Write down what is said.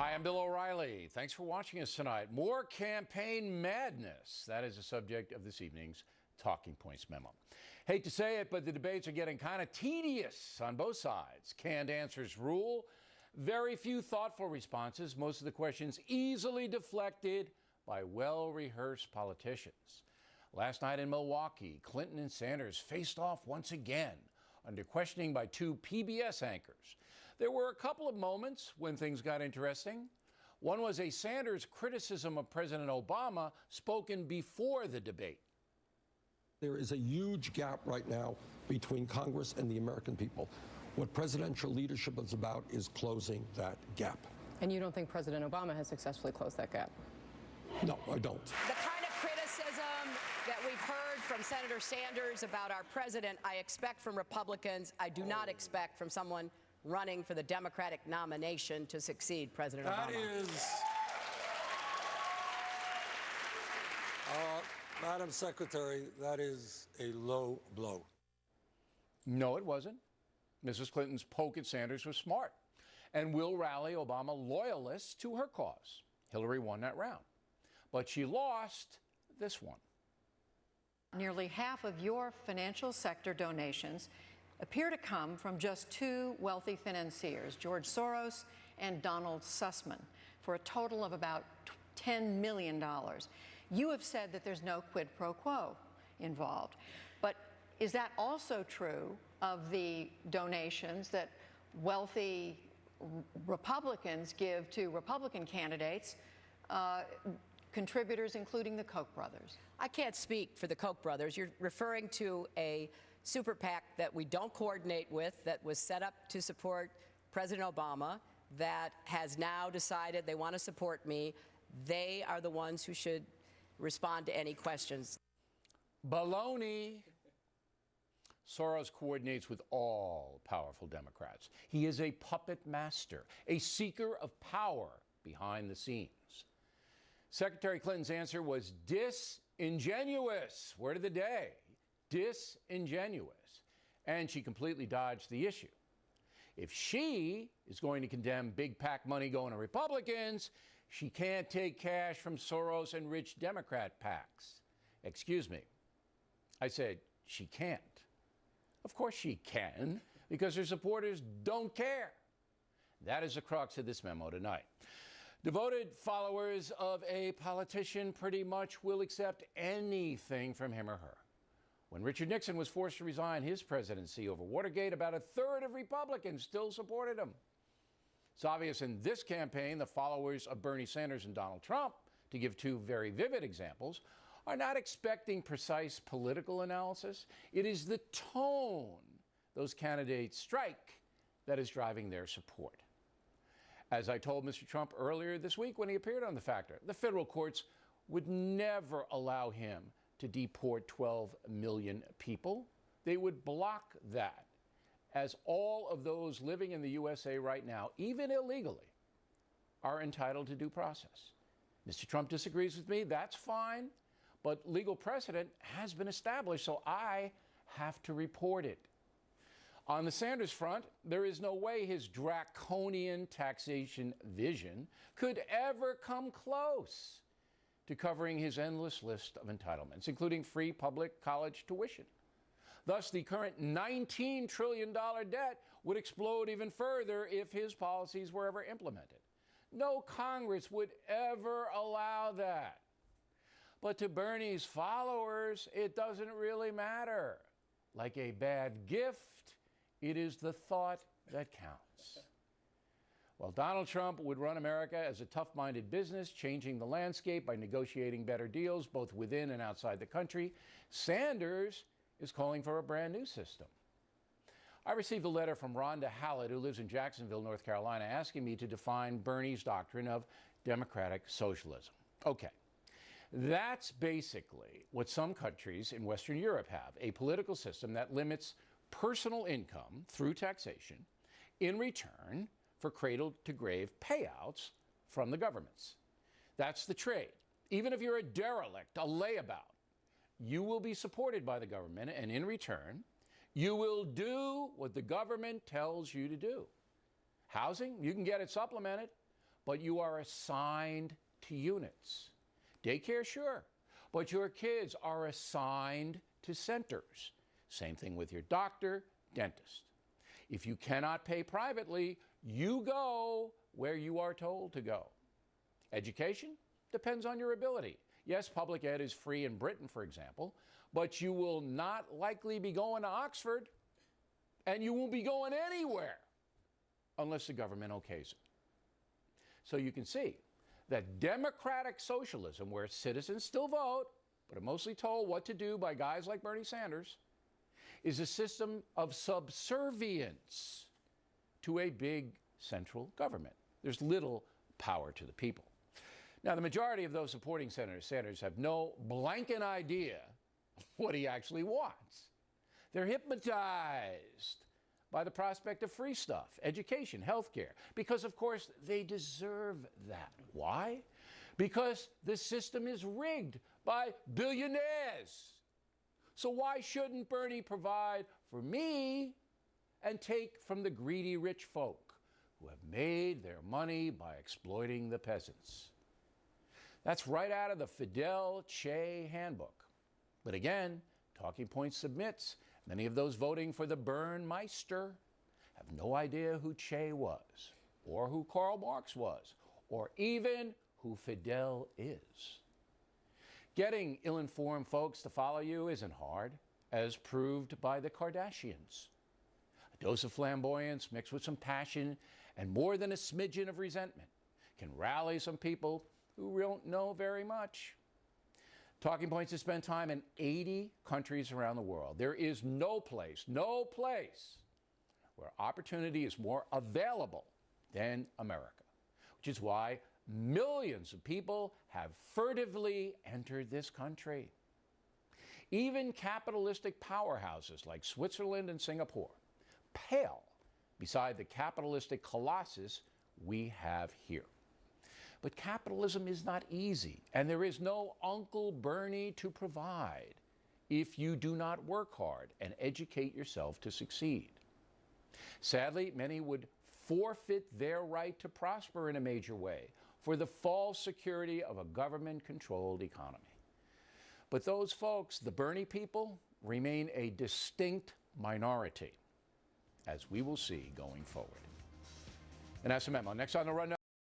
Hi, I'm Bill O'Reilly. Thanks for watching us tonight. More campaign madness. That is the subject of this evening's Talking Points memo. Hate to say it, but the debates are getting kind of tedious on both sides. Canned answers rule. Very few thoughtful responses. Most of the questions easily deflected by well-rehearsed politicians. Last night in Milwaukee, Clinton and Sanders faced off once again under questioning by two PBS anchors. There were a couple of moments when things got interesting. One was a Sanders criticism of President Obama spoken before the debate. There is a huge gap right now between Congress and the American people. What presidential leadership is about is closing that gap. And you don't think President Obama has successfully closed that gap? No, I don't. The kind of criticism that we've heard from Senator Sanders about our president, I expect from Republicans. I do not expect from someone running for the Democratic nomination to succeed President Obama. Madam Secretary, that is a low blow. No, it wasn't. Mrs. Clinton's poke at Sanders was smart and will rally Obama loyalists to her cause. Hillary won that round, but she lost this one. Nearly half of your financial sector donations appear to come from just two wealthy financiers, George Soros and Donald Sussman, for a total of about $10 million. You have said that there's no quid pro quo involved. But is that also true of the donations that wealthy Republicans give to Republican candidates, contributors including the Koch brothers? I can't speak for the Koch brothers. You're referring to a super PAC that we don't coordinate with, that was set up to support President Obama, that has now decided they want to support me. They are the ones who should respond to any questions. Baloney. Soros coordinates with all powerful Democrats. He is a puppet master, a seeker of power behind the scenes. Secretary Clinton's answer was disingenuous. Word of the day. Disingenuous. And she completely dodged the issue. If she is going to condemn big PAC money going to Republicans, she can't take cash from Soros and rich Democrat PACs. Excuse me. I said she can't. Of course she can, because her supporters don't care. That is the crux of this memo tonight. Devoted followers of a politician pretty much will accept anything from him or her. When Richard Nixon was forced to resign his presidency over Watergate, about a third of Republicans still supported him. It's obvious in this campaign the followers of Bernie Sanders and Donald Trump, to give two very vivid examples, are not expecting precise political analysis. It is the tone those candidates strike that is driving their support. As I told Mr. Trump earlier this week when he appeared on The Factor, the federal courts would never allow him to deport 12 million people. They would block that, as all of those living in the USA right now, even illegally, are entitled to due process. Mr. Trump disagrees with me, that's fine, but legal precedent has been established, so I have to report it. On the Sanders front, there is no way his draconian taxation vision could ever come close to covering his endless list of entitlements, including free public college tuition. Thus, the current $19 trillion debt would explode even further if his policies were ever implemented. No Congress would ever allow that. But to Bernie's followers, it doesn't really matter. Like a bad gift, it is the thought that counts. While Donald Trump would run America as a tough-minded business, changing the landscape by negotiating better deals both within and outside the country, Sanders is calling for a brand new system. I received a letter from Rhonda Hallett, who lives in Jacksonville, North Carolina, asking me to define Bernie's doctrine of democratic socialism. Okay. That's basically what some countries in Western Europe have, a political system that limits personal income through taxation in return for cradle-to-grave payouts from the governments. That's the trade. Even if you're a derelict, a layabout, you will be supported by the government, and in return, you will do what the government tells you to do. Housing, you can get it supplemented. but you are assigned to units. Daycare, sure, but your kids are assigned to centers. Same thing with your doctor, dentist. If you cannot pay privately, you go where you are told to go. Education depends on your ability. Yes, public ed is free in Britain, for example, but you will not likely be going to Oxford, and you won't be going anywhere unless the government okays it. So you can see that democratic socialism, where citizens still vote, but are mostly told what to do by guys like Bernie Sanders, is a system of subservience to a big central government. There's little power to the people. Now, the majority of those supporting Senator Sanders have no blanket idea what he actually wants. They're hypnotized by the prospect of free stuff, education, health care, because, of course, they deserve that. Why? Because the system is rigged by billionaires. So why shouldn't Bernie provide for me and take from the greedy rich folk who have made their money by exploiting the peasants? That's right out of the Fidel Che handbook. But again, Talking Points submits many of those voting for the Bernmeister have no idea who Che was, or who Karl Marx was, or even who Fidel is. Getting ill-informed folks to follow you isn't hard, as proved by the Kardashians. A dose of flamboyance mixed with some passion and more than a smidgen of resentment can rally some people who don't know very much. Talking Points has spent time in 80 countries around the world. There is no place where opportunity is more available than America, which is why millions of people have furtively entered this country. Even capitalistic powerhouses like Switzerland and Singapore pale beside the capitalistic colossus we have here. But capitalism is not easy, and there is no Uncle Bernie to provide if you do not work hard and educate yourself to succeed. Sadly, many would forfeit their right to prosper in a major way for the false security of a government-controlled economy. But those folks, the Bernie people, remain a distinct minority, as we will see going forward. And that's the memo. Next on the Rundown.